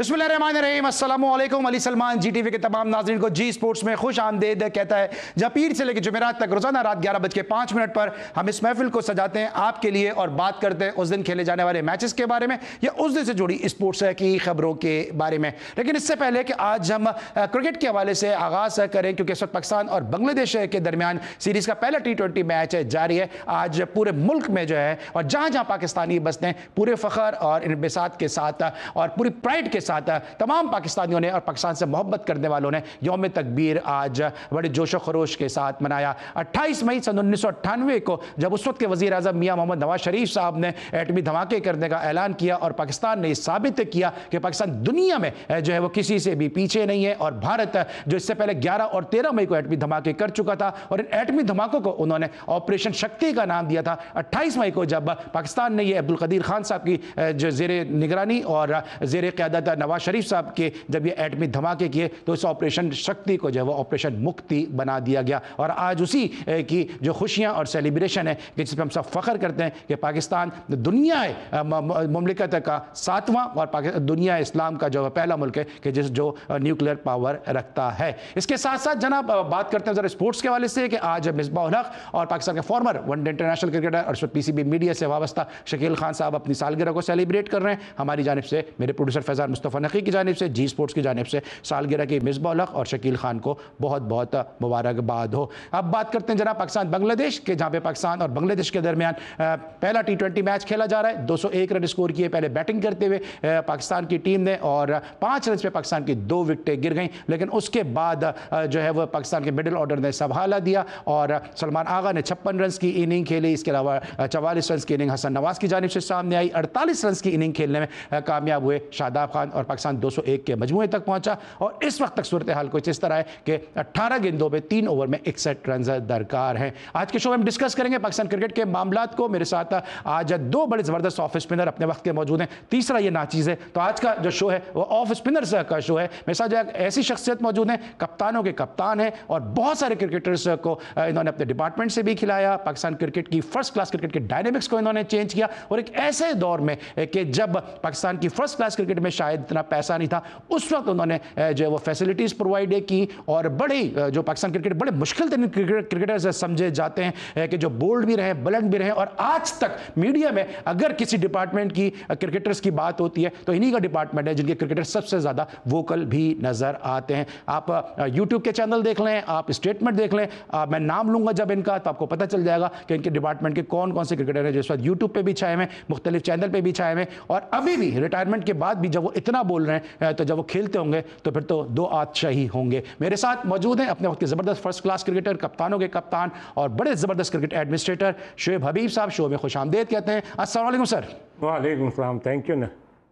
बिस्मिल्लाहिर्रहमानिर्रहीम, अस्सलामु अलैकुम। अली सलमान जी टीवी के तमाम नाज़रीन को जी स्पोर्ट्स में खुश आमदेद कहता है। जब पीर से लेकर जुमेरात तक रोजाना रात 11:05 पर हम इस महफिल को सजाते हैं आपके लिए और बात करते हैं उस दिन खेले जाने वाले मैचेस के बारे में या उस दिन से जुड़ी स्पोर्ट्स की खबरों के बारे में। लेकिन इससे पहले कि आज हम क्रिकेट के हवाले से आगाज करें, क्योंकि इस वक्त पाकिस्तान और बांग्लादेश के दरमियान सीरीज का पहला T20 मैच जारी है। आज पूरे मुल्क में जो है और जहां जहां पाकिस्तानी बसते हैं पूरे फखर और इनबिसात के साथ और पूरी प्राइड के साथ तमाम पाकिस्तानियों ने और पाकिस्तान से मोहब्बत करने वालों ने यौम तकबीर आज बड़े जोशो खरोश के साथ मनाया। 28 मई सन 1998 को जब उस वक्त के वजीर आजम मियां मोहम्मद नवाज शरीफ साहब ने एटमी धमाके करने का ऐलान किया और पाकिस्तान ने साबित किया कि पाकिस्तान दुनिया में जो है वो किसी से भी पीछे नहीं है। और भारत जो इससे पहले 11 और 13 मई को एटमी धमाके कर चुका था और इन एटमी धमाकों को उन्होंने ऑपरेशन शक्ति का नाम दिया था। 28 मई को जब पाकिस्तान ने ये अब्दुल कदीर खान साहब की जो जेर निगरानी और जेर क़यादत नवाज शरीफ साहब के जब ये एटमी धमाके किए तो इस ऑपरेशन शक्ति को जो है वो ऑपरेशन मुक्ति बना दिया गया। और आज उसी की जो खुशियां और सेलिब्रेशन है कि जिस पर हम सब फख्र करते हैं कि पाकिस्तान दुनिया मुमलिकत का 7वां और दुनिया इस्लाम का जो पहला मुल्क है कि जो न्यूक्लियर पावर रखता है। इसके साथ साथ जनाब बात करते हैं जरा स्पोर्ट्स के हवाले से कि आज मिसबाह उल हक और पाकिस्तान के फॉर्मर वनडे इंटरनेशनल क्रिकेटर और PCB मीडिया से वाबस्ता शकील खान साहब अपनी सालगिरह को सेलिब्रेट कर रहे हैं। हमारी जानिब से, मेरे प्रोड्यूसर फैजान मुस्तफ़ा नकी की जानिब से, जी स्पोर्ट्स की जानिब से सालगिरह की मिसबाह उल हक और शकील खान को बहुत बहुत मुबारकबाद हो। अब बात करते हैं जनाब पाकिस्तान बांग्लादेश के, जहां पे पाकिस्तान और बांग्लादेश के दरमियान पहला T20 मैच खेला जा रहा है। 201 रन स्कोर किए पहले बैटिंग करते हुए पाकिस्तान की टीम ने और 5 रन पे पाकिस्तान की 2 विकेटें गिर गई। लेकिन उसके बाद जो है वह पाकिस्तान के मिडिल ऑर्डर ने संभाला दिया और सलमान आगा ने 56 रन की इनिंग खेली। इसके अलावा 44 रन की इनिंग हसन नवाज की जानिब से सामने आई। 48 रन की इनिंग खेलने में कामयाब हुए शादाब खान और पाकिस्तान 201 के मजमूए तक पहुंचा। और इस वक्त तक सूरत हाल कुछ इस तरह है कि 18 गेंदों पे 3 ओवर में 61 रन दरकार हैं। आज के शो में हम डिस्कस करेंगे पाकिस्तान क्रिकेट के मामलात को। मेरे साथ आज 2 बड़े जबरदस्त ऑफ स्पिनर अपने वक्त के मौजूद हैं। तीसरा ये नाचीज है, तो आज का जो शो है वो ऑफ स्पिनर्स का शो है। मेरे साथ जो ऐसी शख्सियत मौजूद है, कप्तानों के कप्तान है और बहुत सारे क्रिकेटर्स को इन्होंने अपने डिपार्टमेंट से भी खिलाया। पाकिस्तान क्रिकेट की फर्स्ट क्लास क्रिकेट के डायनेमिक्स को इन्होंने चेंज किया और एक ऐसे दौर में कि जब पाकिस्तान की फर्स्ट क्लास क्रिकेट में शायद इतना पैसा नहीं था, उस वक्त उन्होंने जो है वो फैसिलिटीज़ प्रोवाइड की और बड़ी जो पाकिस्तान क्रिकेट बड़े मुश्किल तरीन क्रिकेटर्स समझे जाते हैं कि जो बोल्ड भी रहे, बुलंद भी रहे। और आज तक मीडिया में अगर किसी डिपार्टमेंट की क्रिकेटर्स की बात होती है तो इन्हीं का डिपार्टमेंट है जिनके क्रिकेटर सबसे ज़्यादा वोकल भी नज़र आते हैं। आप यूट्यूब के चैनल देख लें, आप स्टेटमेंट देख लें, मैं नाम लूँगा जब इनका तो आपको पता चल जाएगा कि इनके डिपार्टमेंट के कौन कौन से क्रिकेटर हैं जो इस वक्त यूट्यूब पर भी छाए हुए, मुख्तलिफ चैनल पर भी छाए हुए और अभी भी रिटायरमेंट के बाद भी जब वो इतना बोल रहे हैं तो जब वो खेलते होंगे तो फिर तो 2 आतशाही होंगे। मेरे साथ मौजूद हैं अपने वक्त के ज़बरदस्त फर्स्ट क्लास क्रिकेटर, कप्तानों के कप्तान और बड़े ज़बरदस्त क्रिकेट एडमिनिस्ट्रेटर शुएब हबीब साहब। शो में खुश आमदेद कहते हैं। अस्सलाम वालेकुम सर। वालेकुम सलाम, थैंक यू ना।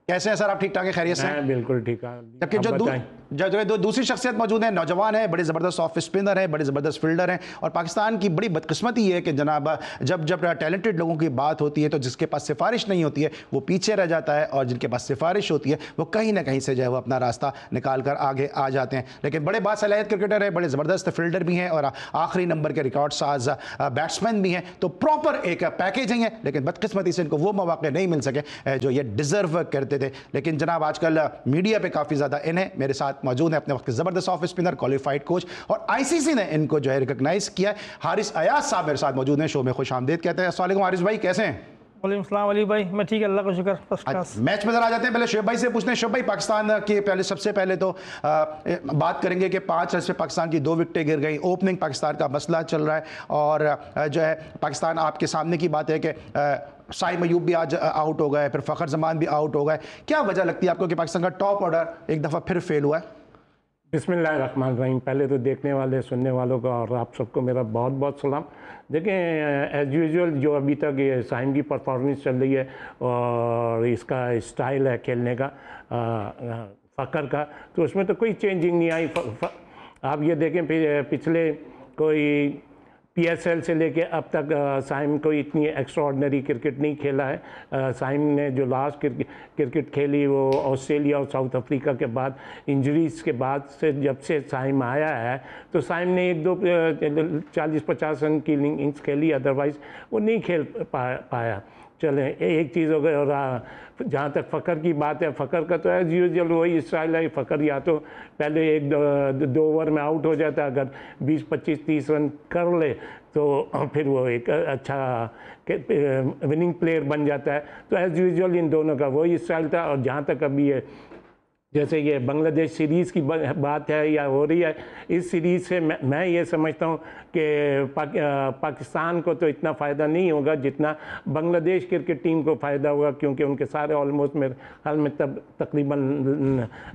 कैसे हैं सर आप? ठीक ठाक है, खैरियत से? बिल्कुल ठीक है। जबकि जो दूसरी शख्सियत मौजूद है, नौजवान है, बड़े ज़बरदस्त ऑफ स्पिनर है, बड़े ज़बरदस्त फील्डर हैं और पाकिस्तान की बड़ी बदकिस्मती है कि जनाब जब टैलेंटेड लोगों की बात होती है तो जिसके पास सिफारिश नहीं होती है वो पीछे रह जाता है और जिनके पास सिफारिश होती है वो कहीं ना कहीं से जो है वो अपना रास्ता निकाल कर आगे आ जाते हैं। लेकिन बड़े बासलाहियत क्रिकेटर है, बड़े ज़बरदस्त फील्डर भी हैं और आखिरी नंबर के रिकॉर्ड साज बैट्समैन भी हैं, तो प्रॉपर एक पैकेज है। लेकिन बदकिस्मती से इनको वो मौके नहीं मिल सके जो ये डिज़र्व करते थे। लेकिन जनाब आजकल मीडिया पे काफ़ी ज़्यादा इन्हें मेरे साथ मौजूद है अपने वक्त ज़बरदस्त ऑफ स्पिनर, क्वालिफाइड कोच और ICC ने इनको जो है रिकॉग्नाइज किया। हारिस अयाज साहब मेरे साथ मौजूद हैं। शो में खुश आमदेद कहते हैं। अस्सलाम वालेकुम हारिस भाई, कैसे हैं? वालेकुम सलाम अली भाई, मैं ठीक है, अल्लाह का शुक्र, फर्स्ट क्लास। मैच में जरा आ जाते हैं, पहले शुएब भाई से पूछते हैं। शुएब भाई, पाकिस्तान के पहले सबसे पहले तो बात करेंगे कि 5 रन पे पाकिस्तान की 2 विकेटें गिर गई। ओपनिंग पाकिस्तान का मसला चल रहा है और जो है पाकिस्तान आपके सामने की बात है कि साइम अयूब भी आज आउट हो गए, फिर फ़खर जमान भी आउट हो गए। क्या वजह लगती है आपको कि पाकिस्तान का टॉप ऑर्डर एक दफ़ा फिर फेल हुआ है? बिस्मिल्लाहिर्रहमानिर्रहीम। पहले तो देखने वाले सुनने वालों का और आप सबको मेरा बहुत बहुत सलाम। देखें, एज़ यूजुअल जो अभी तक ये साइम की परफॉर्मेंस चल रही है और इसका स्टाइल है खेलने का फ़खर का, तो उसमें तो कोई चेंजिंग नहीं आई। आप ये देखें पिछले कोई PSL से लेके अब तक साइम कोई इतनी एक्स्ट्राऑर्डिनरी क्रिकेट नहीं खेला है। साइम ने जो लास्ट क्रिकेट खेली वो ऑस्ट्रेलिया और साउथ अफ्रीका के बाद, इंजरीज़ के बाद से जब से साइम आया है तो साइम ने 1-2 40-50 रन की इनिंग्स खेली, अदरवाइज़ वो नहीं खेल पाया। चलें। एक चीज़ हो गई। और जहाँ तक फ़खर की बात है, फ़खर का तो एज यूजुअल वही स्टाइल है। फ़खर या तो पहले एक दो ओवर में आउट हो जाता है, अगर 20, 25, 30 रन कर ले तो फिर वो एक अच्छा विनिंग प्लेयर बन जाता है। तो एज यूजुअल इन दोनों का वही स्टाइल था। और जहाँ तक अभी ये जैसे ये बांग्लादेश सीरीज़ की बात है या हो रही है, इस सीरीज़ से मैं ये समझता हूँ कि पाकिस्तान को तो इतना फ़ायदा नहीं होगा जितना बांग्लादेश क्रिकेट टीम को फ़ायदा होगा, क्योंकि उनके सारे ऑलमोस्ट मेरे ख्याल में तकरीबन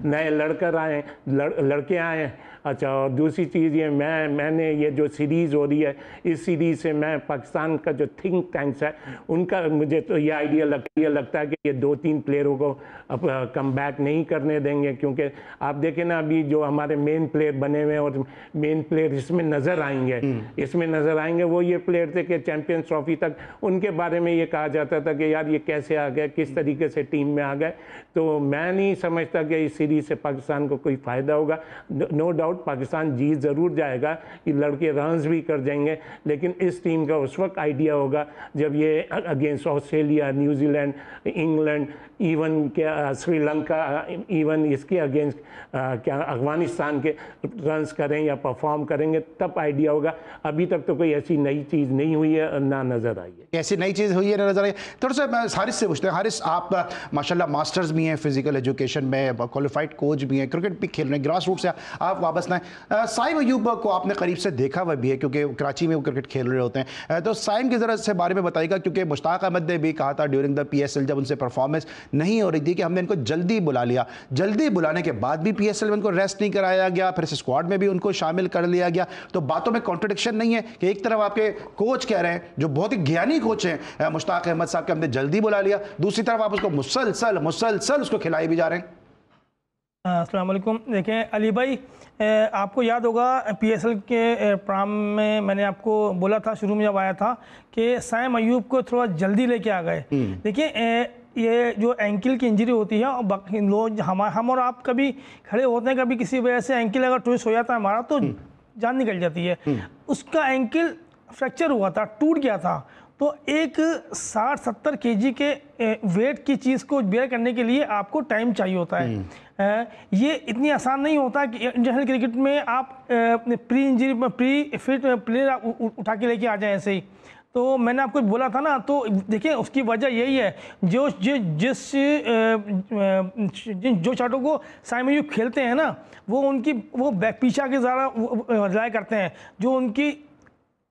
नए लड़के आए हैं। अच्छा, और दूसरी चीज़ ये मैंने ये जो सीरीज़ हो रही है, इस सीरीज़ से मैं पाकिस्तान का जो थिंक टैंक्स है उनका मुझे तो ये आइडिया लगता है कि ये 2-3 प्लेयरों को अब कम बैक नहीं करने देंगे, क्योंकि आप देखें ना अभी जो हमारे मेन प्लेयर बने हुए हैं और मेन प्लेयर इसमें नज़र आएंगे वो ये प्लेयर थे कि चैम्पियंस ट्रॉफी तक उनके बारे में ये कहा जाता था कि यार ये कैसे आ गए, किस तरीके से टीम में आ गए। तो मैं नहीं समझता कि इस सीरीज़ से पाकिस्तान को कोई फ़ायदा होगा। नो डाउट पाकिस्तान जीत ज़रूर जाएगा, ये लड़के रन्स भी कर जाएंगे, लेकिन इस टीम का उस वक्त आइडिया होगा जब ये against Australia, New Zealand, England, even क्या श्रीलंका, इवन इसके अगेंस्ट क्या अफगानिस्तान के रन्स करें या परफॉर्म करेंगे, तब आइडिया होगा। अभी तक तो कोई ऐसी नई चीज़ नहीं हुई है, ना नज़र आई है। ऐसी नई चीज़ हुई है ना नज़र आई। थोड़ा सा हारिस से पूछते हैं। हारिस, आप माशाल्लाह मास्टर्स भी हैं फिजिकल एजुकेशन में, क्वालिफाइड कोच भी हैं, क्रिकेट भी खेल रहे हैं, ग्रास रूट से आप वापस ना हैं। साइम अयूब को आपने करीब से देखा हुआ भी है क्योंकि कराची में वो क्रिकेट खेल रहे होते हैं। तो साइम की ज़रा से बारे में बताइएगा, क्योंकि मुश्ताक अहमद ने भी कहा था ड्यूरिंग द PSL जब उनसे परफॉर्मेंस नहीं हो रही थी कि हमने इनको जल्दी बुला लिया। जल्दी बुलाने के बाद भी PSL में उनको रेस्ट नहीं कराया गया, फिर स्क्वाड में भी उनको शामिल कर लिया गया। तो बातों में कॉन्ट्रडिक्शन नहीं है कि एक तरफ आपके कोच कह रहे हैं, जो बहुत ही ज्ञानी कोच हैं मुश्ताक अहमद साहब, के हमने जल्दी बुला लिया, दूसरी तरफ आप उसको मुसलसल उसको खिलाए भी जा रहे हैं। अस्सलाम वालेकुम। देखें अली भाई, आपको याद होगा PSL के प्रोग्राम में मैंने आपको बोला था शुरू में जब आया था कि साइम अयूब को थोड़ा जल्दी लेके आ गए। देखिए ये जो एंकिल की इंजरी होती है, और बाकी लोग हम और आप कभी खड़े होते हैं, कभी किसी वजह से एंकिल अगर ट्विस्ट हो जाता है हमारा तो जान निकल जाती है। उसका एंकिल फ्रैक्चर हुआ था, टूट गया था। तो एक 60-70 kg के वेट की चीज़ को बेयर करने के लिए आपको टाइम चाहिए होता है। ये इतनी आसान नहीं होता कि इंटरनेशनल क्रिकेट में आप प्री फिट प्लेयर उठा के लेके आ जाएं ऐसे ही। तो मैंने आपको बोला था ना, तो देखिए उसकी वजह यही है, जो शॉटों को साइम अयूब खेलते हैं ना, वो बैक पीछा के ज़्यादा रिलाय करते हैं, जो उनकी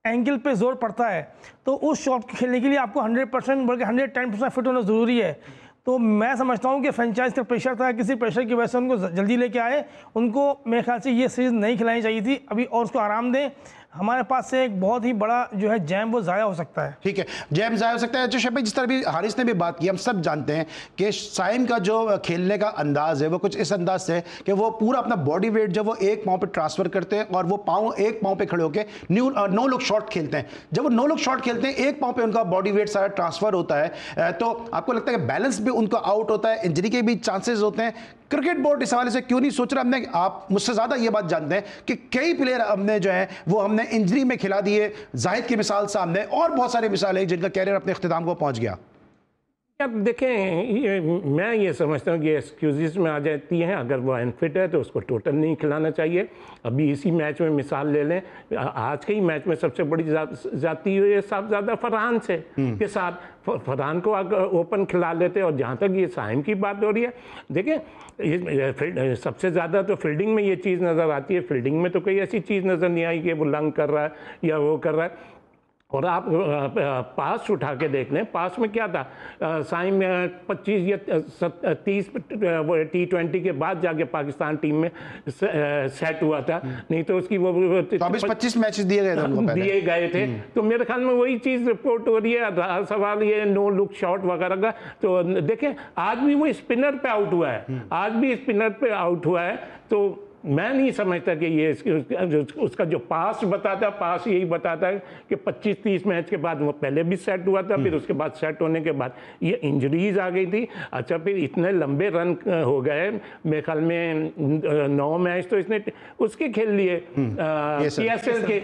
एंगल पे जोर पड़ता है। तो उस शॉट खेलने के लिए आपको 100% बल्कि 110% फिट होना ज़रूरी है। तो मैं समझता हूँ कि फ्रेंचाइज का प्रेशर था, किसी प्रेशर की वजह से उनको जल्दी लेके आए। उनको मेरे ख्याल से ये सीरीज़ नहीं खिलानी चाहिए थी अभी, और उसको आराम दें। हमारे पास से एक बहुत ही बड़ा जो है जैम वो ज़ाया हो सकता है। ठीक है, जैम ज़ाया हो सकता है। जो भाई जिस तरह भी हारिस ने भी बात की, हम सब जानते हैं कि साइम का जो खेलने का अंदाज है वो कुछ इस अंदाज से कि वो पूरा अपना बॉडी वेट जब वो एक पाँव पे ट्रांसफर करते हैं और वो एक पाँव पे खड़े होकर नो लुक शॉट खेलते हैं। जब वो नो लुक शॉट खेलते हैं, एक पाँव पे उनका बॉडी वेट सारा ट्रांसफर होता है, तो आपको लगता है कि बैलेंस भी उनका आउट होता है, इंजरी के भी चांसेस होते हैं। क्रिकेट बोर्ड इस हवाले से क्यों नहीं सोच रहा? हमने, आप मुझसे ज़्यादा ये बात जानते हैं कि कई प्लेयर हमने जो है वो हमने इंजरी में खिला दिए। जाहिद की मिसाल सामने, और बहुत सारी मिसाल है जिनका कैरियर अपने इख्तिताम को पहुंच गया। अब देखें, मैं ये समझता हूँ कि एक्सक्यूज़ में आ जाती हैं। अगर वो अनफिट है तो उसको टोटल नहीं खिलाना चाहिए। अभी इसी मैच में मिसाल ले लें, आज के ही मैच में सबसे बड़ी जाती हुई है साहबजादा फरहान से के साथ। फरहान को ओपन खिला लेते। और जहाँ तक ये साइम की बात हो रही है, देखें सबसे ज़्यादा तो फील्डिंग में ये चीज़ नज़र आती है। फील्डिंग में तो कोई ऐसी चीज़ नज़र नहीं आई कि वो लंग कर रहा है या वो कर रहा है। और आप पास उठा के देख लें, पास में क्या था, साइम 25 या 30 T20 के बाद जाके पाकिस्तान टीम में सेट हुआ था। नहीं तो उसकी वो 25 मैचेस दिए गए थे। तो मेरे ख्याल में वही चीज़ रिपोर्ट हो रही है। सवाल ये नो लुक शॉट वगैरह का, तो देखें आज भी वो स्पिनर पे आउट हुआ है, आज भी स्पिनर पे आउट हुआ है। तो मैं नहीं समझता कि ये उसका जो पास बताता है, पास यही बताता है कि 25-30 मैच के बाद वो पहले भी सेट हुआ था, फिर उसके बाद सेट होने के बाद ये इंजरीज आ गई थी। अच्छा, फिर इतने लंबे रन हो गए, मेरे ख्याल में 9 मैच तो इसने उसके खेल लिए PSL के।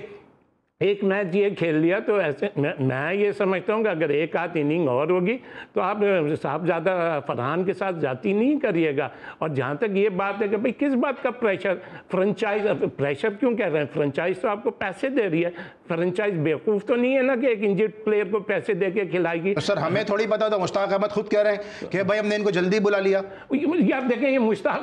एक मैच ये खेल लिया तो ऐसे मैं ये समझता हूँ कि अगर एक आध इनिंग और होगी तो आप साहब ज़्यादा फरहान के साथ जाती नहीं करिएगा। और जहाँ तक ये बात है कि भाई किस बात का प्रेशर, फ्रेंचाइज प्रेशर क्यों कह रहे हैं? फ्रेंचाइज तो आपको पैसे दे रही है, फ्रेंचाइज बेवकूफ़ तो नहीं है ना कि एक इंजर्ड प्लेयर को पैसे दे के खिलाएगी। तो सर हमें थोड़ी पता था, मुश्ताक अहमद खुद कह रहे हैं कि भाई हमने इनको जल्दी बुला लिया। यार देखें, ये मुश्ताक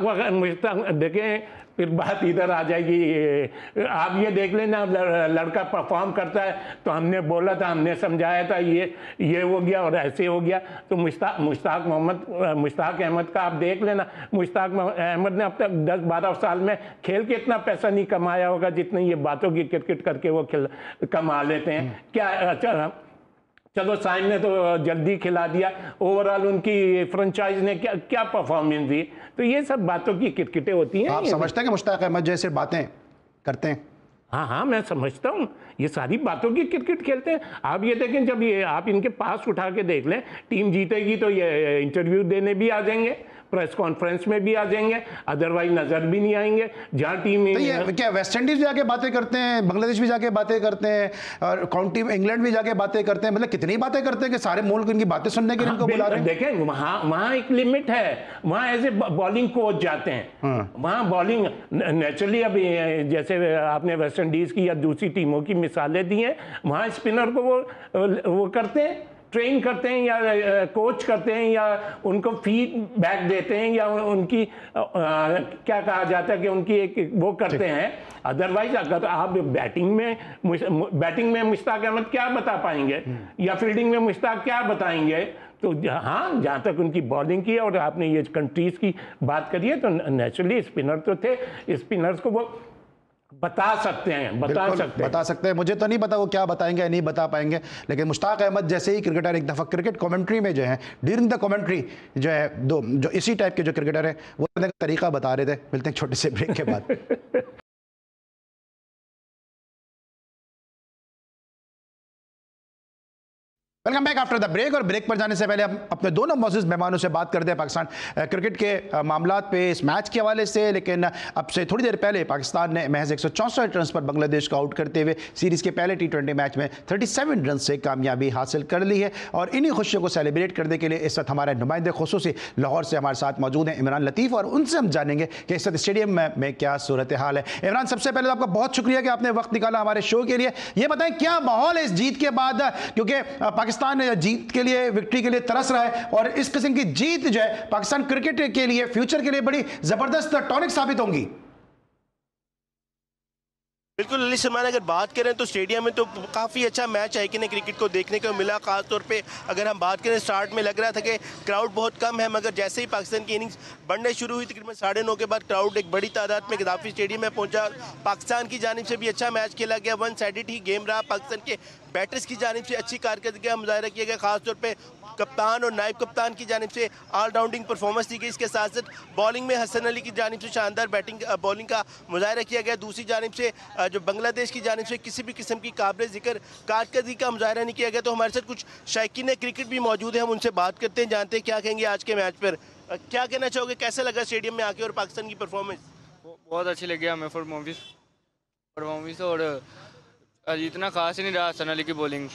देखें, फिर बात इधर आ जाएगी। आप ये देख लेना, लड़का परफॉर्म करता है तो हमने बोला था, हमने समझाया था, ये हो गया और ऐसे हो गया। तो मुश्ताक अहमद का आप देख लेना, मुश्ताक अहमद ने अब तक 10-12 साल में खेल के इतना पैसा नहीं कमाया होगा जितने ये बातों की क्रिकेट करके वो कमा लेते हैं। क्या चलो साइम ने तो जल्दी खिला दिया, ओवरऑल उनकी फ्रेंचाइज ने क्या परफॉर्मेंस दी। तो ये सब बातों की क्रिकेटें होती हैं। आप समझते हैं कि मुश्ताक अहमद जैसे बातें करते हैं? हाँ, मैं समझता हूँ, ये सारी बातों की क्रिकेट खेलते हैं। आप ये देखें, जब ये आप इनके पास उठा के देख लें, टीम जीतेगी तो ये इंटरव्यू देने भी आ जाएंगे, प्रेस कॉन्फ्रेंस में भी आ जाएंगे, अदरवाइज नजर भी नहीं आएंगे। जहाँ टीम तो ये क्या वेस्ट इंडीज भी जाके बातें करते हैं, बांग्लादेश भी जाके बातें करते हैं, और काउंटी इंग्लैंड भी जाके बातें करते हैं? मतलब कितनी बातें करते हैं कि सारे मुल्क इनकी बातें सुनने के लिए इनको बुला रहे हैं। देखें, वहाँ एक लिमिट है, वहाँ एज ए बॉलिंग कोच जाते हैं, वहाँ बॉलिंग नेचुरली। अभी जैसे आपने वेस्ट इंडीज की या दूसरी टीमों की मिसालें दी हैं, वहाँ स्पिनर को वो करते हैं, ट्रेन करते हैं या कोच करते हैं या उनको फीडबैक देते हैं या उनकी क्या कहा जाता है कि उनकी एक वो करते हैं। अदरवाइज अगर आप बैटिंग में मुश्ताक अहमद क्या बता पाएंगे या फील्डिंग में मुश्ताक क्या बताएंगे? तो हाँ, जहाँ तक उनकी बॉलिंग की और आपने ये कंट्रीज की बात करी है, तो नेचुरली स्पिनर तो थे, स्पिनर्स को वो बता सकते हैं। मुझे तो नहीं पता वो क्या बताएंगे या नहीं बता पाएंगे, लेकिन मुश्ताक अहमद जैसे ही क्रिकेटर एक दफ़ा क्रिकेट कमेंट्री में जो है, ड्यूरिंग द कमेंट्री जो है, जो इसी टाइप के जो क्रिकेटर है वो तरीका बता रहे थे। मिलते हैं छोटे से ब्रेक के बाद। Welcome back after the break. और ब्रेक पर जाने से पहले हम अपने दोनों मौजूद मेहमानों से बात करते हैं पाकिस्तान क्रिकेट के मामलात पे, इस मैच के हवाले से। लेकिन अब से थोड़ी देर पहले पाकिस्तान ने महज 164 रन पर बांग्लादेश को आउट करते हुए सीरीज़ के पहले T20 मैच में 37 रन से कामयाबी हासिल कर ली है। और इन्हीं खुशियों को सेलिब्रेट करने के लिए इस वक्त हमारे नुमाइंदे खुसूसी लाहौर से हमारे साथ मौजूद हैं इमरान लतीफ़, और उनसे हम जानेंगे कि इस वक्त स्टेडियम में क्या सूरत हाल है। इमरान, सबसे पहले तो आपका बहुत शुक्रिया कि आपने वक्त निकाला हमारे शो के लिए। ये बताएं क्या माहौल है इस जीत के बाद, क्योंकि पाकिस्तान जीत के लिए, विक्ट्री के लिए तरस रहा है, और इस किस्म की जीत जो है पाकिस्तान क्रिकेट के लिए, फ्यूचर के लिए बड़ी जबरदस्त टॉनिक साबित होंगी। बिल्कुल अली सलमान, अगर बात करें तो स्टेडियम में तो काफ़ी अच्छा मैच है कि क्रिकेट को देखने को मिला। खास तौर पे अगर हम बात करें, स्टार्ट में लग रहा था कि क्राउड बहुत कम है, मगर जैसे ही पाकिस्तान की इनिंग्स बढ़ने शुरू हुई, तकरीबन 9:30 के बाद क्राउड एक बड़ी तादाद में गद्दाफी स्टेडियम में पहुंचा। पाकिस्तान की जानिब से भी अच्छा मैच खेला गया, वन साइडेड ही गेम रहा। पाकिस्तान के बैटर्स की जानिब से अच्छी कारकर्दगी का मुजाहरा किया गया, खासतौर पर कप्तान और नायब कप्तान की जानिब से ऑलराउंडिंग परफॉर्मेंस दी गई। इसके साथ साथ बॉलिंग में हसन अली की जानिब से शानदार बॉलिंग का मुजाहरा किया गया। दूसरी जानिब से जो बांग्लादेश की जानिब से किसी भी किस्म की काबिल जिक्र कारकर्दगी का मुजाहरा नहीं किया गया। तो हमारे साथ कुछ शायकीन क्रिकेट भी मौजूद है, हम उनसे बात करते हैं, जानते हैं क्या कहेंगे आज के मैच पर। क्या कहना चाहोगे, कैसे लगा स्टेडियम में आके और पाकिस्तान की परफॉर्मेंस? बहुत अच्छी लगी हमें परफॉर्मेंस, और इतना खास ही नहीं रहा हसन अली की बॉलिंग।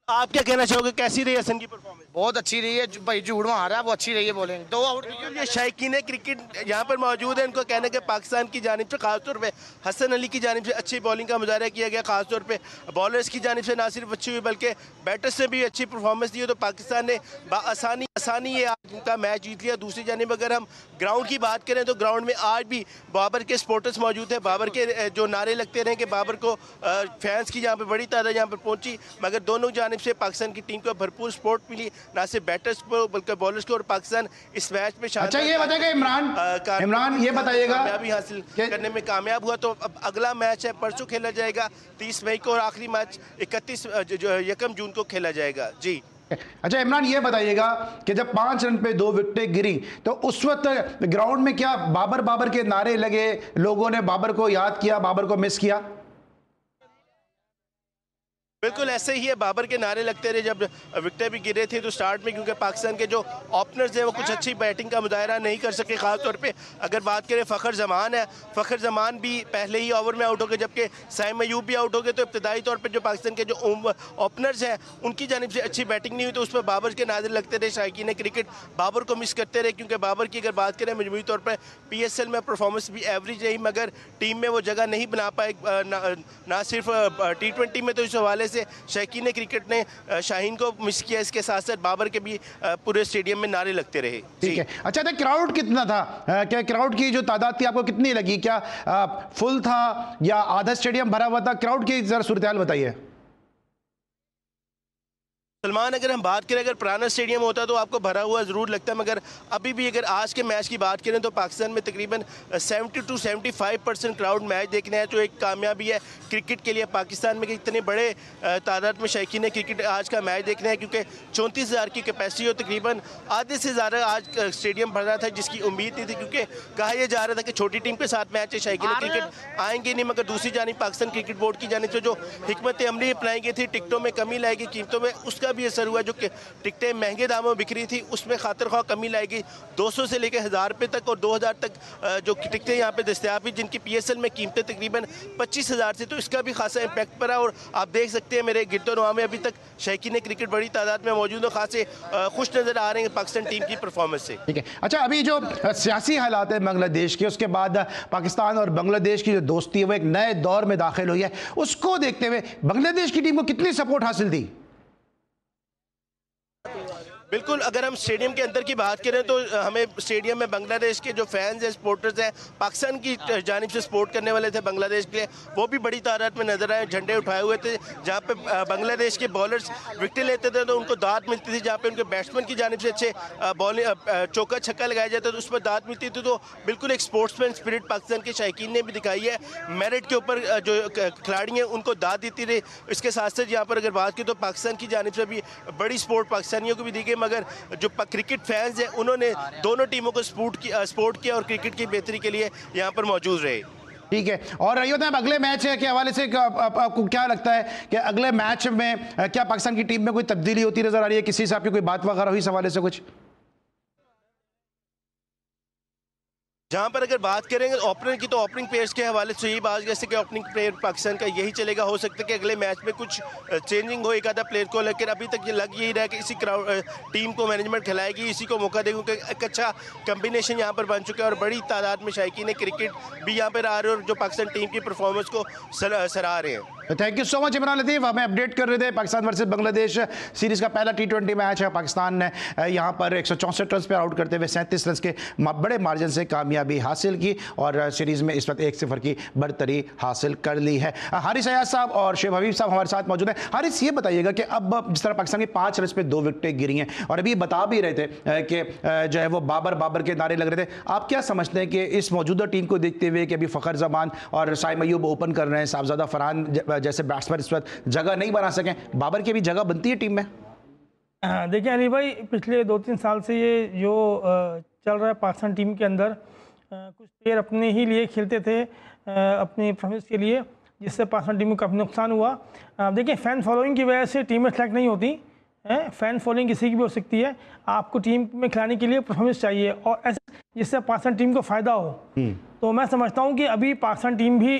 आप क्या कहना चाहोगे, कैसी रही हसन की परफॉर्मेंस? बहुत अच्छी रही है भाई, झूठ में आ रहा है, वो अच्छी रही है बॉलिंग। 2 आउट। ये शायकीन क्रिकेट यहाँ पर मौजूद है, इनको कहना कि पाकिस्तान की जानिब से खासतौर पे हसन अली की जानिब से अच्छी बॉलिंग का मुजाहरा किया गया। खासतौर पे बॉलर्स की जानिब से ना सिर्फ अच्छी हुई बल्कि बैटर्स ने भी अच्छी परफॉर्मेंस दी है। तो पाकिस्तान ने आसानी ये आज का मैच जीत लिया। दूसरी जानिब अगर हम ग्राउंड की बात करें तो ग्राउंड में आज भी बाबर के सपोर्टर्स मौजूद हैं। बाबर के जो नारे लगते रहे कि बाबर को फैंस की यहाँ पर बड़ी तादाद यहाँ पर पहुँची, मगर दोनों जानिब से पाकिस्तान की टीम को भरपूर सपोर्ट मिली, ना सिर्फ बैटर्स को बल्कि बॉलर्स को। और पाकिस्तान इस मैच में अच्छा ये बताइएगा इमरान ये बताइएगा कामयाबी हासिल करने में कामयाब हुआ। तो अब अगला मैच है परसों खेला जाएगा 30 मई को, और आखिरी मैच 1 जून को खेला जाएगा। जी अच्छा इमरान ये बताइएगा कि जब 5 रन पे 2 विकेटें गिरी तो उस वक्त ग्राउंड में क्या बाबर के नारे लगे, लोगों ने बाबर को याद किया, बाबर को मिस किया? बिल्कुल ऐसे ही है, बाबर के नारे लगते रहे जब विकेटें भी गिरे थे तो स्टार्ट में, क्योंकि पाकिस्तान के जो ओपनर्स हैं वो कुछ अच्छी बैटिंग का मुजाहरा नहीं कर सके। खास तौर पे अगर बात करें फ़खर जमान है, फ़खर जमान भी पहले ही ओवर में आउट हो गए, जबकि साइम अयूब भी आउट हो गए। तो इब्तदाई तौर पर जो पाकिस्तान के जो ओपनर्स हैं उनकी जानिब से अच्छी बैटिंग नहीं हुई, तो उस पर बाबर के नारे लगते रहे। शायकीन क्रिकेट बाबर को मिस करते रहे, क्योंकि बाबर की अगर बात करें मजमूई तौर पर PSL में परफॉर्मेंस भी एवरेज रही, मगर टीम में वो जगह नहीं बना पाए। ना सिर्फ T20 में, तो इस हवाले से शौकीन क्रिकेट ने शाहीन को मिस किया। इसके साथ साथ बाबर के भी पूरे स्टेडियम में नारे लगते रहे। ठीक है, अच्छा था क्राउड कितना था? क्या क्राउड की जो तादाद थी आपको कितनी लगी? क्या फुल था या आधा स्टेडियम भरा हुआ था? क्राउड की जरा सूरत हाल बताइए। सलमान, अगर हम बात करें, अगर पुराना स्टेडियम होता तो आपको भरा हुआ ज़रूर लगता है, मगर अभी भी अगर आज के मैच की बात करें तो पाकिस्तान में तकरीबन 70 से 75% क्राउड मैच देखने आए, जो एक कामयाबी है क्रिकेट के लिए पाकिस्तान में कि इतने बड़े तादाद में शौकीन क्रिकेट आज का मैच देखने हैं, क्योंकि 34,000 की कैपेसिटी हो, तकरीबन आधे से ज़्यादा आज स्टेडियम भर रहा था, जिसकी उम्मीद नहीं थी, क्योंकि कहा यह जा रहा था कि छोटी टीम के साथ मैच है, शौकीन क्रिकेट आएंगे नहीं। मगर दूसरी जानिब पाकिस्तान क्रिकेट बोर्ड की जानिब से जो हिकमत अमली अपनाई गई थी, टिकटों में कमी लाएगी, कीमतों में, उसका भी असर हुआ। जो कि टिकटें महंगे दामों में बिक रही थी उसमें खातिर ख्वाह कमी लाएगी। 200 से लेकर 1000 रुपये तक और 2000 तक जो टिकटें यहाँ पे दस्तयाब हुई, जिनकी PSL में कीमतें तकरीबन 25,000 से, तो इसका भी खासा इम्पैक्ट पड़ा। और आप देख सकते हैं मेरे गिरदोनवा में अभी तक शौकीन क्रिकेट बड़ी तादाद में मौजूद है, खासे खुश नज़र आ रहे हैं पाकिस्तान टीम की परफॉर्मेंस से। ठीक है, अच्छा अभी जो सियासी हालात है बांग्लादेश के, उसके बाद पाकिस्तान और बांग्लादेश की जो दोस्ती है वो एक नए दौर में दाखिल हुई है, उसको देखते हुए बांग्लादेश की टीम को कितनी सपोर्ट हासिल थी? बिल्कुल, अगर हम स्टेडियम के अंदर की बात करें तो हमें स्टेडियम में बांग्लादेश के जो फैंस हैं, सपोर्टर्स हैं, पाकिस्तान की जानिब से सपोर्ट करने वाले थे बांग्लादेश के लिए, वो भी बड़ी तादाद में नजर आए, झंडे उठाए हुए थे। जहाँ पे बांग्लादेश के बॉलर्स विकेट लेते थे तो उनको दाद मिलती थी, जहाँ पे उनके बैट्समैन की जानिब से अच्छे बॉलिंग चौका छक्का लगाया जाता तो उस पर दाद मिलती थी। तो बिल्कुल एक स्पोर्ट्समैन स्पिरिट पाकिस्तान के शौकीन ने भी दिखाई है, मेरिट के ऊपर जो खिलाड़ी हैं उनको दाद देती रही। इसके साथ साथ यहाँ पर अगर बात की तो पाकिस्तान की जानिब से भी बड़ी सपोर्ट पाकिस्तानियों को भी दी गई, मगर जो क्रिकेट फैंस हैं उन्होंने दोनों टीमों को सपोर्ट किया और क्रिकेट की बेहतरी के लिए यहाँ पर मौजूद रहे। ठीक है, और रही होता है अगले मैच के हवाले से आपको क्या लगता है कि अगले मैच में क्या पाकिस्तान की टीम में कोई तब्दीली होती नजर आ रही है? किसी हिसाब की कोई बात वगैरह हुई इस हवाले से कुछ? जहाँ पर अगर बात करेंगे ओपनर की, तो ओपनिंग प्लेयर्स के हवाले से यही बात, जैसे कि ओपनिंग प्लेयर पाकिस्तान का यही चलेगा। हो सकता है कि अगले मैच में कुछ चेंजिंग हो एक आधा प्लेयर को, लेकिन अभी तक ये लग यही रहा है कि इसी टीम को मैनेजमेंट खिलाएगी, इसी को मौका देगी, क्योंकि एक अच्छा कम्बिनेशन यहाँ पर बन चुका है और बड़ी तादाद में शौकीन क्रिकेट भी यहाँ पर आ रहे हैं और जो पाकिस्तान टीम की परफॉर्मेंस को सराह रहे हैं। Thank you so much Imran Latif, हमें अपडेट कर रहे थे। पाकिस्तान वर्सेस बांग्लादेश सीरीज़ का पहला T20 मैच है। पाकिस्तान ने यहाँ पर 164 रन पर आउट करते हुए 37 रन के बड़े मार्जिन से कामयाबी हासिल की और सीरीज़ में इस वक्त 1-0 की बढ़तरी हासिल कर ली है। हारिस अयाज साहब और शेब हबीब साहब हमारे साथ मौजूद हैं। हारिस, ये बताइएगा कि अब जिस तरह पाकिस्तान की 5 रन पे 2 विकेटें गिरी हैं और अभी बता भी रहे थे कि जो है वो बाबर के नारे लग रहे थे, आप क्या समझते हैं कि इस मौजूदा टीम को देखते हुए कि अभी फ़खर जमान और साइम अयूब ओपन कर रहे हैं, साहबजादा फरहान जैसे बैट्समैन इस वक्त जगह नहीं बना सकें, बाबर की भी जगह बनती है टीम में? देखिए अली भाई, पिछले 2-3 साल से ये जो चल रहा है पाकिस्तान टीम के अंदर, कुछ प्लेयर अपने ही लिए खेलते थे, अपनी परफॉर्मेंस के लिए, जिससे पाकिस्तान टीम को काफ़ी नुकसान हुआ। देखिए फैन फॉलोइंग की वजह से टीमें सेलेक्ट नहीं होती हैं, फैन फॉलोइंग किसी की भी हो सकती है, आपको टीम में खिलाने के लिए परफॉर्मेंस चाहिए और ऐसे जिससे पाकिस्तान टीम को फ़ायदा हो। तो मैं समझता हूँ कि अभी पाकिस्तान टीम भी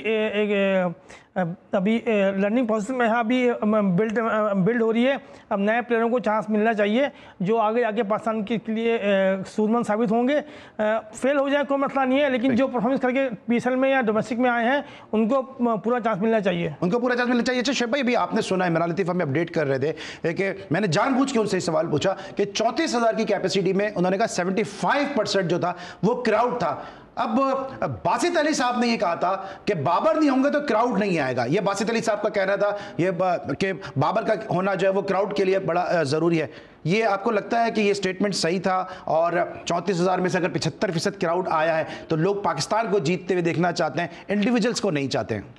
अभी लर्निंग प्रोसेस में है, अभी बिल्ड हो रही है। अब नए प्लेयरों को चांस मिलना चाहिए जो आगे आके पाकिस्तान के लिए सूदमंद साबित होंगे। फेल हो जाए कोई मसला नहीं है, लेकिन जो परफॉर्मेंस करके PSL में या डोमेस्टिक में आए हैं उनको पूरा चांस मिलना चाहिए, उनको पूरा चांस मिलना चाहिए। अच्छा शेब भाई, अभी आपने सुना, इमरान लतीफ़ हमें अपडेट कर रहे थे कि मैंने जानबूझ के उनसे सवाल पूछा कि 34,000 की कैपेसिटी में उन्होंने कहा 75% जो था वो क्राउड था। अब बासित अली साहब ने ये कहा था कि बाबर नहीं होंगे तो क्राउड नहीं आएगा। ये बासित अली साहब का कहना था ये कि बाबर का होना जो है वो क्राउड के लिए बड़ा ज़रूरी है। ये आपको लगता है कि ये स्टेटमेंट सही था? और 34,000 में से अगर 75% क्राउड आया है तो लोग पाकिस्तान को जीतते हुए देखना चाहते हैं, इंडिविजुअल्स को नहीं चाहते हैं?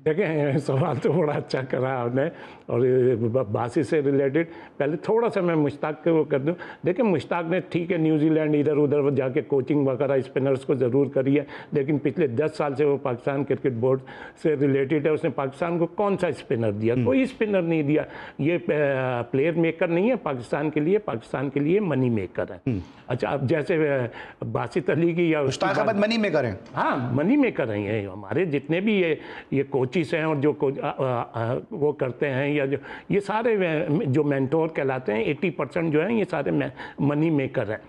देखें, सवाल तो बड़ा अच्छा करा आपने। और बासी से रिलेटेड पहले थोड़ा सा मैं मुश्ताक को वो कर दूं। देखिए, मुश्ताक ने ठीक है न्यूजीलैंड इधर उधर जाके कोचिंग वगैरह स्पिनर्स को ज़रूर करी है, लेकिन पिछले 10 साल से वो पाकिस्तान क्रिकेट बोर्ड से रिलेटेड है। उसने पाकिस्तान को कौन सा स्पिनर दिया? कोई स्पिनर नहीं दिया। ये प्लेयर मेकर नहीं है पाकिस्तान के लिए, पाकिस्तान के लिए मनी मेकर है। अच्छा, अब जैसे बासित अली की या मुश्ताक अहमद मनी मेकर हैं। हाँ, मनी मेकर हैं ये हमारे जितने भी ये कोचिस हैं और जो वो करते हैं, या जो ये सारे जो मेंटोर कहलाते हैं 80% जो हैं ये सारे मनी मेकर हैं।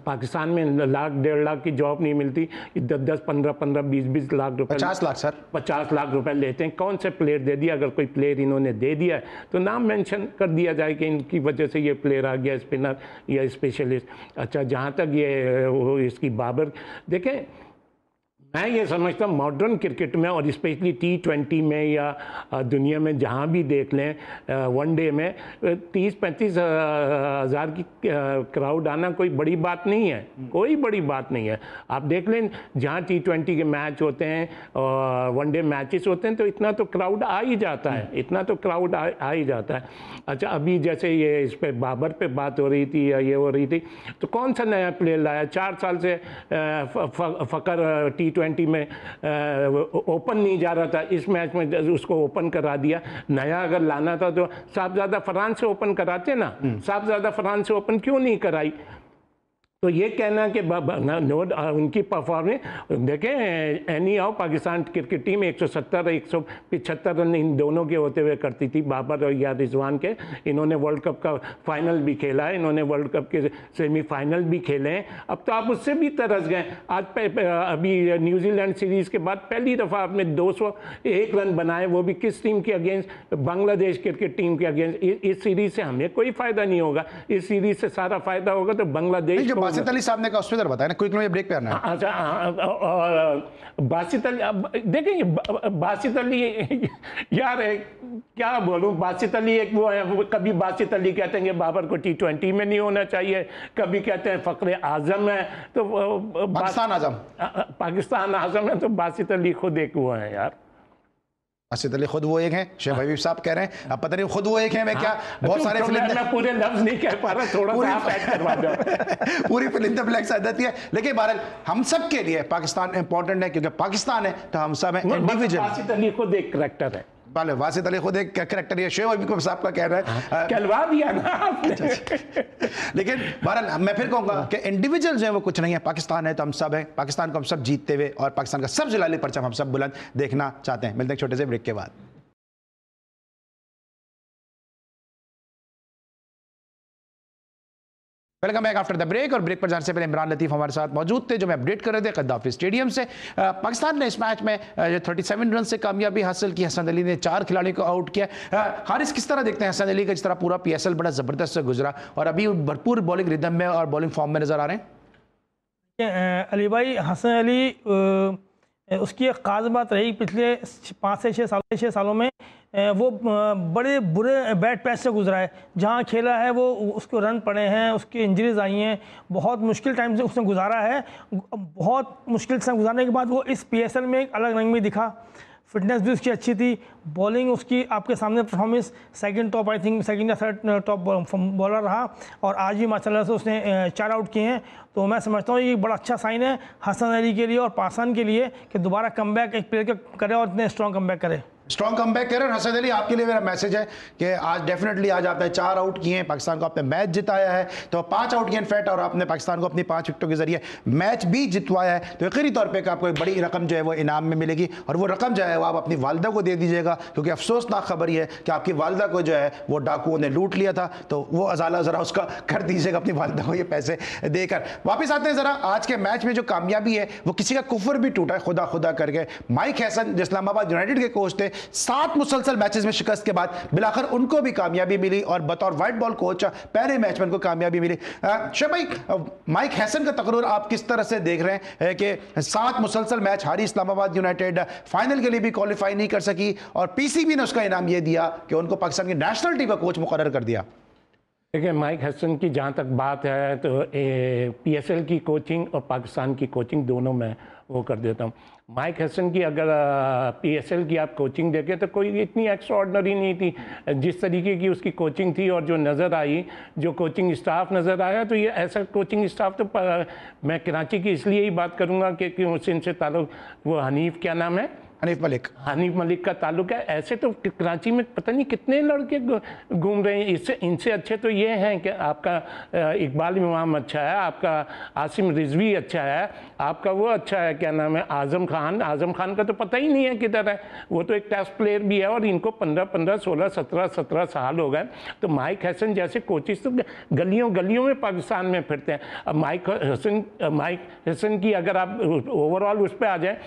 पाकिस्तान में लाख 1.5 लाख की जॉब नहीं मिलती, 10-10, 15-15, 20-20 लाख रुपए, 50 लाख सर, 50 लाख रुपए लेते हैं। कौन से प्लेयर दे दिया? अगर कोई प्लेयर इन्होंने दे दिया है तो नाम मेंशन कर दिया जाए कि इनकी वजह से ये प्लेयर आ गया, स्पिनर या स्पेशलिस्ट। अच्छा, जहाँ तक ये इसकी बाबर, देखें मैं ये समझता हूँ मॉडर्न क्रिकेट में और स्पेशली T20 में या दुनिया में जहाँ भी देख लें, वनडे में 30-35 हज़ार की क्राउड आना कोई बड़ी बात नहीं है, कोई बड़ी बात नहीं है। आप देख लें जहाँ T20 के मैच होते हैं और वनडे मैचेस होते हैं तो इतना तो क्राउड आ ही जाता है, इतना तो क्राउड आ ही जाता है। अच्छा, अभी जैसे ये इस पर बाबर पे बात हो रही थी या ये हो रही थी, तो कौन सा नया प्लेयर लाया? 4 साल से फ़कर T20 में ओपन नहीं जा रहा था, इस मैच में उसको ओपन करा दिया। नया अगर लाना था तो साहबजादा फरहान से ओपन कराते ना, साहबजादा फरहान से ओपन क्यों नहीं कराई? तो ये कहना कि उनकी परफॉर्मेंस देखें, एनी आओ Pakistan cricket team 170-175 run in दोनों के होते हुए करती थी, बाबर और या रिजवान के। इन्होंने वर्ल्ड कप का फाइनल भी खेला है, इन्होंने वर्ल्ड कप के सेमीफाइनल भी खेले हैं। अब तो आप उससे भी तरस गए। आज अभी न्यूजीलैंड सीरीज़ के बाद पहली दफ़ा आपने 201 रन बनाए, वो भी किस टीम के अगेंस्ट? बांग्लादेश क्रिकेट टीम के अगेंस्ट। इस सीरीज़ से हमें कोई फ़ायदा नहीं होगा, इस सीरीज़ से सारा फ़ायदा होगा तो बांग्लादेश को। बासित अली साहब ने कहा उसमें बताया ना, क्विक में ब्रेक पे आना है। अच्छा, बासित अली, देखेंगे बासित अली यार क्या बोलूं, बासित अली एक वो है, कभी बासित अली कहते हैं कि बाबर को T20 में नहीं होना चाहिए, कभी कहते हैं फ़ख्र आज़म है, तो पाकिस्तान आज़म है, तो बासित अली खुद एक वो है यार। बासित अली खुद वो एक हैं, शेख हबीब साहब कह रहे हैं, अब पता नहीं खुद वो एक हैं मैं क्या, बहुत सारे मैं पूरे लफ्ज नहीं कह पा रहा, थोड़ा सा आप ऐड करवा दो। पूरी फिलिंदा ब्लैक आदती है। लेकिन बहरहाल हम सब के लिए पाकिस्तान इंपॉर्टेंट है, क्योंकि पाकिस्तान है तो हम सब हैं इंडिविजुअल। बासित अली खुद एक करैक्टर है, वासित अली खुद एक कैरेक्टर है, शेख हबीब साहब का कहना है, कहलवा दिया ना आपने। लेकिन बहरहाल मैं फिर कहूंगा कि इंडिविजुअल जो है वो कुछ नहीं है, पाकिस्तान है तो हम सब हैं, पाकिस्तान को हम सब जीतते हुए और पाकिस्तान का सब जलाली परचम हम सब बुलंद देखना चाहते हैं। मिलते हैं छोटे से ब्रेक के बाद। Welcome back after the break. और ब्रेक पर जाने से पहले इमरान लतीफ़ हमारे साथ मौजूद थे, जो मैं अपडेट कर रहे थे कद्दाफी स्टेडियम से। पाकिस्तान ने इस मैच में 37 रन से कामयाबी हासिल की। हसन अली ने 4 खिलाड़ियों को आउट किया। हारिस, किस तरह देखते हैं हसन अली का, जिस तरह पूरा PSL बड़ा ज़बरदस्त से गुजरा और अभी भरपूर बॉलिंग रिदम में और बॉलिंग फॉर्म में नज़र आ रहे हैं? अली भाई, हसन अली उसकी एक ख़ास बात रही पिछले 5 से 6 सालों में, वो बड़े बुरे बैड पैच से गुजरा है। जहाँ खेला है वो उसको रन पड़े हैं, उसकी इंजरीज आई हैं, बहुत मुश्किल टाइम से उसने गुजारा है। बहुत मुश्किल से गुजारने के बाद वो इस PSL में एक अलग रंग में दिखा। फिटनेस भी उसकी अच्छी थी, बॉलिंग उसकी आपके सामने performance second top, I think second या थर्ड टॉप बॉलर रहा। और आज भी माशाल्लाह से उसने 4 आउट किए हैं। तो मैं समझता हूँ ये बड़ा अच्छा साइन है हसन अली के लिए और पाकिस्तान के लिए कि दोबारा कमबैक एक प्लेयर का करे और इतने स्ट्रॉन्ग कमबैक करे। स्ट्रॉन्ग कमबैक करें। हसन अली, आपके लिए मेरा मैसेज है कि आज डेफिनेटली आज आपने 4 आउट किए हैं, पाकिस्तान को आपने मैच जिताया है, तो 5 आउट किए इनफैक्ट, और आपने पाकिस्तान को अपनी 5 विकेटों के जरिए मैच भी जितवाया है। तो यकीनी तौर पे आपको एक बड़ी रकम जो है वो इनाम में मिलेगी और वो रकम जो है वो आप अपनी वालदा को दे दीजिएगा, क्योंकि अफसोसनाक खबर ये है कि आपकी वालदा को जो है वो डाकुओं ने लूट लिया था। तो वो अजाला ज़रा उसका कर दीजिएगा अपनी वालदा को ये पैसे देकर। वापस आते हैं ज़रा आज के मैच में, जो कामयाबी है वो किसी का कुफर भी टूटा है खुदा खुदा करके। माइक हैसन जो इस्लामाबाद यूनाइटेड के कोच थे, 7 मुसलसल मैचेस में शिकस्त के बाद बिलाखिर उनको भी कामयाबी मिली और बतौर वाइट बॉल कोच पहले मैच में उनको कामयाबी मिली। शेख भाई, माइक हैसन का तकरीर आप किस तरह से देख रहे हैं कि 7 मुसलसल मैच हारी इस्लामाबाद यूनाइटेड, फाइनल के लिए भी क्वालिफाई नहीं कर सकी और PCB ने उसका इनाम यह दिया कि उनको पाकिस्तान की नेशनल टीम का कोच मुकर्रर कर दिया? देखिए, माइक हसन की जहाँ तक बात है तो PSL की कोचिंग और पाकिस्तान की कोचिंग दोनों मैं वो कर देता हूँ। माइक हसन की अगर PSL की आप कोचिंग देखें तो कोई इतनी एक्स्ट्राऑर्डिनरी नहीं थी। जिस तरीके की उसकी कोचिंग थी और जो नज़र आई, जो कोचिंग स्टाफ नज़र आया, तो ये ऐसा कोचिंग स्टाफ तो मैं कराची की इसलिए ही बात करूँगा कि उससे इनसे ताल्लुक, वो हनीफ, क्या नाम है, हनीफ मलिक का ताल्लुक है। ऐसे तो कराची में पता नहीं कितने लड़के घूम रहे हैं। इससे इनसे अच्छे तो ये हैं कि आपका इकबाल इमाम अच्छा है, आपका आसिम रिजवी अच्छा है, आपका वो अच्छा है, क्या नाम है, आज़म खान का तो पता ही नहीं है किधर है। वो तो एक टेस्ट प्लेयर भी है और इनको 15-15, 16, 17 साल हो गए। तो माइक हसन जैसे कोचिज तो गलियों में पाकिस्तान में फिरते हैं। अब माइक हसन की अगर आप ओवरऑल उस पर आ जाए,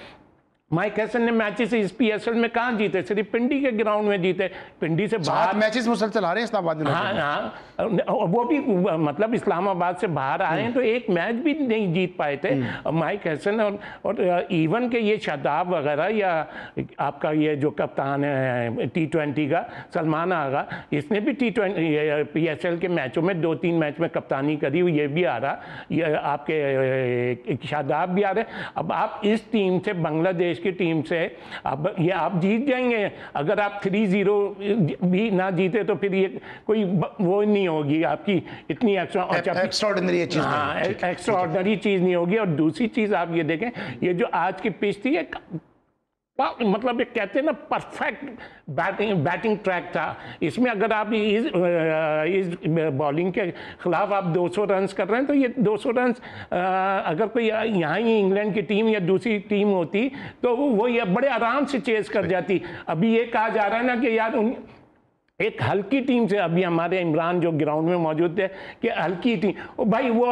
माइक हसन ने मैचेस इस PSL में कहाँ जीते? सिर्फ पिंडी के ग्राउंड में जीते। पिंडी से बाहर मैचेस मुसलसल आ रहे हैं इस्लामाबाद में। हाँ, वो भी मतलब इस्लामाबाद से बाहर आए हैं तो एक मैच भी नहीं जीत पाए थे माइक हसन। और इवन के ये शादाब वगैरह या आपका ये जो कप्तान है T20 का सलमान आगा, इसने भी T20 PSL के मैचों में 2-3 मैच में कप्तानी करी हुई, ये भी आ रहा, ये आपके शादाब भी आ रहे। अब आप इस टीम से, बांग्लादेश की टीम से, अब ये आप जीत जाएंगे। अगर आप 3-0 भी ना जीते तो फिर ये कोई वो नहीं होगी आपकी इतनी एक्स्ट्राऑर्डिनरी चीज। हाँ, एक्स्ट्राऑर्डिनरी चीज नहीं होगी। और दूसरी चीज आप ये देखें, ये जो आज की पिच थी, मतलब एक कहते हैं ना परफेक्ट बैटिंग ट्रैक था। इसमें अगर आप इस बॉलिंग के खिलाफ आप 200 रन कर रहे हैं तो ये 200 रन अगर कोई यहाँ ही इंग्लैंड की टीम या दूसरी टीम होती तो वो ये बड़े आराम से चेस कर जाती। अभी ये कहा जा रहा है ना कि यार एक हल्की टीम से, अभी हमारे इमरान जो ग्राउंड में मौजूद थे, कि हल्की टीम, ओ भाई वो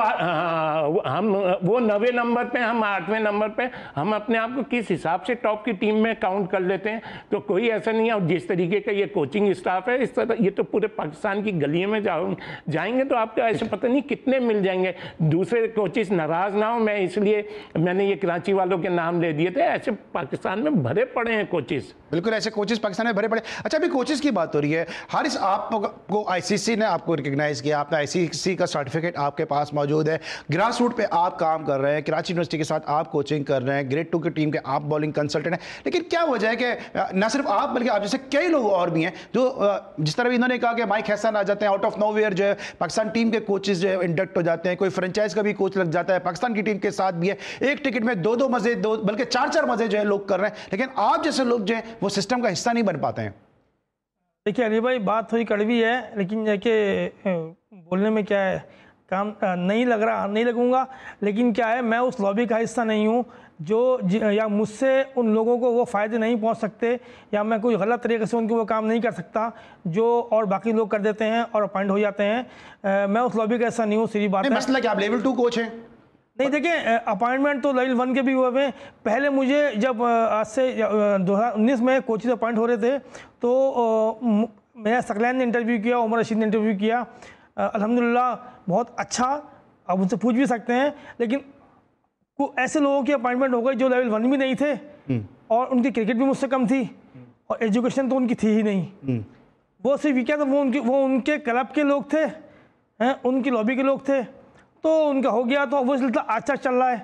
9वें नंबर पे, हम 8वें नंबर पे, हम अपने आप को किस हिसाब से टॉप की टीम में काउंट कर लेते हैं? तो कोई ऐसा नहीं है। और जिस तरीके का ये कोचिंग स्टाफ है, इस तरह ये तो पूरे पाकिस्तान की गलियों में जाएंगे तो आपको ऐसे पता नहीं कितने मिल जाएंगे। दूसरे कोचिज नाराज ना हो, मैं इसलिए मैंने ये कराची वालों के नाम ले दिए थे। ऐसे पाकिस्तान में भरे पड़े हैं कोचिज, बिल्कुल ऐसे कोचिज पाकिस्तान में भरे पड़े। अच्छा, अभी कोचिज की बात हो रही है, हारिस आपको ICC ने आपको रिकॉग्नाइज किया, आपने ICC का सर्टिफिकेट आपके पास मौजूद है, ग्रास रूट पे आप काम कर रहे हैं, कराची यूनिवर्सिटी के साथ आप कोचिंग कर रहे हैं, ग्रेड 2 की टीम के आप बॉलिंग कंसल्टेंट हैं। लेकिन क्या वजह है कि न सिर्फ आप बल्कि आप जैसे कई लोग और भी हैं जो जिस तरह इन्होंने कहा कि माइक हसन आ जाते हैं आउट ऑफ नोवेयर, जो है पाकिस्तान टीम के कोचेज जो है इंडक्ट हो जाते हैं, कोई फ्रेंचाइज का भी कोच लग जाता है, पाकिस्तान की टीम के साथ भी है, एक टिकट में 2-2 मजे, बल्कि 4-4 मजे जो है लोग कर रहे हैं। लेकिन आप जैसे लोग जो है वो सिस्टम का हिस्सा नहीं बन पाते हैं। देखिए अली भाई, बात थोड़ी कड़वी है, लेकिन जाके बोलने में क्या है, काम नहीं लगूंगा। लेकिन क्या है, मैं उस लॉबी का हिस्सा नहीं हूँ जो या मुझसे उन लोगों को वो फ़ायदे नहीं पहुँच सकते, या मैं कोई गलत तरीके से उनके वो काम नहीं कर सकता जो और बाकी लोग कर देते हैं और अपॉइंट हो जाते हैं। मैं उस लॉबी का हिस्सा नहीं हूँ, सीधी बात है। मसला क्या, आप लेवल 2 कोच हैं? नहीं, देखिए अपॉइंटमेंट तो लेवल 1 के भी हुए हैं। पहले मुझे जब आज से 2019 में कोचेज अपॉइंट हो रहे थे तो मेरा सकलैन ने इंटरव्यू किया, उमर रशीद ने इंटरव्यू किया, अल्हम्दुलिल्लाह बहुत अच्छा, आप उनसे पूछ भी सकते हैं। लेकिन ऐसे लोगों की अपॉइंटमेंट हो गई जो लेवल 1 भी नहीं थे और उनकी क्रिकेट भी मुझसे कम थी और एजुकेशन तो उनकी थी ही नहीं। वो सिर्फ क्या था, वो उनके क्लब के लोग थे, उनकी लॉबी के लोग थे, तो उनका हो गया। तो वो सिलसिला अच्छा चल रहा है,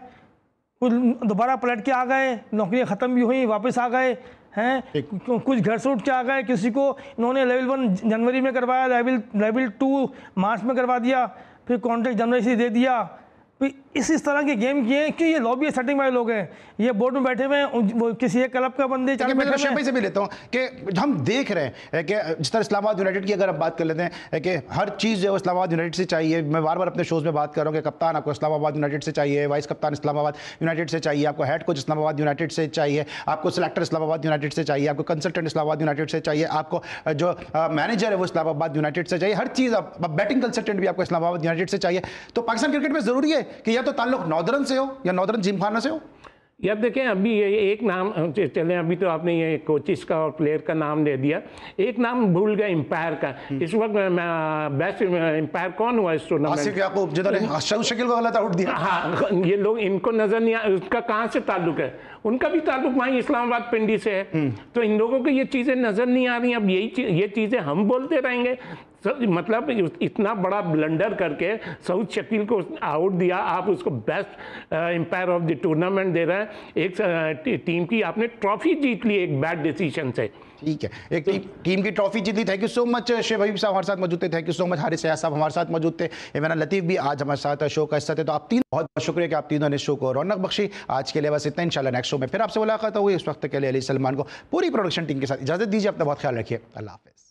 कुछ दोबारा पलट के आ गए, नौकरियां ख़त्म भी हुई, वापस आ गए हैं, कुछ घर से उठ के आ गए। किसी को इन्होंने लेवल 1 जनवरी में करवाया, लेवल 2 मार्च में करवा दिया, फिर कॉन्ट्रैक्ट जनवरी से दे दिया। फिर इस तरह के गेम किए कि ये लॉबी सेटिंग वाले लोग हैं, ये बोर्ड में बैठे हुए हैं, वो किसी एक क्लब का बंदे मैं से भी लेता हूँ कि हम देख रहे हैं कि जिस तरह इस्लामाबाद यूनाइटेड की अगर आप बात कर लेते हैं कि हर चीज़ जो है इस्लामाबाद यूनाइटेड से चाहिए। मैं बार बार अपने शोज़ में बात कर रहा हूँ कि कप्तान आपको इस्लामाबाद यूनाइटेड से चाहिए, वाइस कप्तान इस्लामाबाद यूनाइटेड से चाहिए, आपको हेड कोच इस्लामाबाद यूनाइटेड से चाहिए, आपको सिलेक्टर इस्लामाबाद यूनाइटेड से चाहिए, आपको कंसल्टेंट इस्लामाबाद यूनाइटेड से चाहिए, आपको जो मैनेजर है वो इस्लामाबाद यूनाइटेड से चाहिए, हर चीज़ बैटिंग कंसल्टेंट भी आपको इस्लामाबाद यूनाइटेड से चाहिए। तो पाकिस्तान क्रिकेट में ज़रूरी है कि या तो ताल्लुक नॉर्दर्न से हो या नॉर्दर्न जिमखाना से हो। यार देखें, अभी ये एक नाम चले, अभी तो आपने ये कोचिस का और प्लेयर का नाम दे दिया, एक नाम भूल गए एम्पायर का। इस वक्त बेस्ट एम्पायर कौन हुआ इस टूर्नामेंट? शकील को गलत आउट दिया। हाँ, ये लोग इनको नजर नहीं आ, उसका कहाँ से ताल्लुक है? उनका भी ताल्लुक वहीं इस्लामाबाद पिंडी से है। तो इन लोगों को ये चीज़ें नजर नहीं आ रही। अब ये चीज़ें हम बोलते रहेंगे, मतलब इतना बड़ा ब्लंडर करके सऊद शकील को आउट दिया, आप उसको best umpire of the tournament दे रहे हैं। एक टीम की आपने ट्रॉफी जीत ली एक बैड डिसीजन से। ठीक है, एक टीम की ट्रॉफी जीत ली। थैंक यू सो मच शेब हबीब साहब हमारे साथ मौजूद थे। Thank you so much Haris सयाह साहब हमारे साथ मौजूद थे। इमरान लतीफ़ भी आज हमारे साथ शो का हिस्सा थे। तो आप तीन बहुत बहुत शुक्रिया कि आप तीनों ने शो को रौनक बख्शी। आज के लिए बस इतना, इंशाल्लाह नेक्स्ट शो में फिर आपसे मुलाकात होगी। इस वक्त के लिए अली सलमान को पूरी प्रोडक्शन टीम के साथ इजाज़त दीजिए। अपना बहुत ख्याल रखिए। अल्लाह हाफ़िज़।